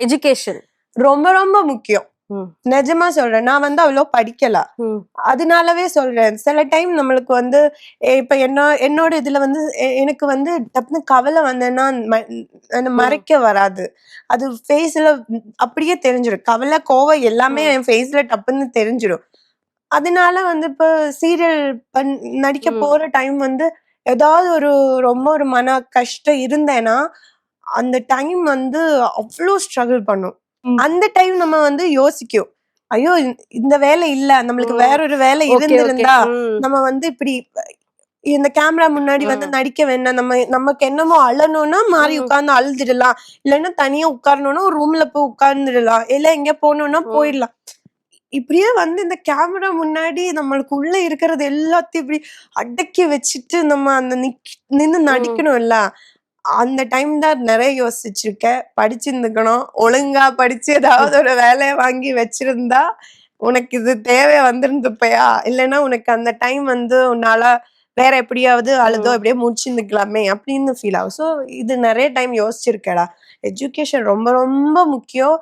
Education ரொம்ப ரொம்ப முக்கியம். நிஜமா சொல்றேன். நான் அவ்வளோ படிக்கல. அதனாலவே சொல்றேன். சில டைம் நம்மளுக்கு இப்ப என்னோட இதுல எனக்கு டப்புன்னு கவலை வந்தேன்னா மறைக்க வராது. அது ஃபேஸ்ல அப்படியே தெரிஞ்சிடும். கவலை, கோவம் எல்லாமே என் ஃபேஸ்ல டப்புன்னு தெரிஞ்சிடும். அதனால இப்ப சீரியல் நடிக்க போற டைம் ஏதாவது ரொம்ப ஒரு மன கஷ்டம் இருந்தேன்னா அந்த டைம் அவ்வளோ ஸ்ட்ரகிள் பண்ணும். அந்த டைம் நம்ம யோசிக்கும், ஐயோ இந்த வேலை இல்ல, நம்மளுக்கு வேற ஒரு வேலை இருந்திருந்தா நம்ம இப்படி இந்த கேமரா முன்னாடி நடிக்க வேண்டாம், நமக்கு என்னமோ அழணும்னா மாறி உட்கார்ந்து அழுதுடலாம், இல்லைன்னா தனியா உட்காரணும்னா ஒரு ரூம்ல போய் உட்கார்ந்துடலாம், இல்ல எங்க போகணும்னா போயிடலாம். இப்படியே இந்த கேமரா முன்னாடி நம்மளுக்கு உள்ள இருக்கிறது எல்லாத்தையும் இப்படி அடக்கி வச்சுட்டு நம்ம அந்த நின்னு நடிக்கணும் இல்ல. அந்த டைம் தான் நிறைய யோசிச்சிருக்கேன். படிச்சிருந்துக்கணும், ஒழுங்கா படிச்சு ஏதாவது ஒரு வேலையை வாங்கி வச்சிருந்தா உனக்கு இது தேவை வந்திருந்துப்பயா, இல்லைன்னா உனக்கு அந்த டைம் உன்னால வேற எப்படியாவது அழுதோ எப்படியோ முடிச்சிருந்துக்கலாமே அப்படின்னு ஃபீல் ஆகும். ஸோ இது நிறைய டைம் யோசிச்சிருக்கேடா. எஜுகேஷன் ரொம்ப ரொம்ப முக்கியம்.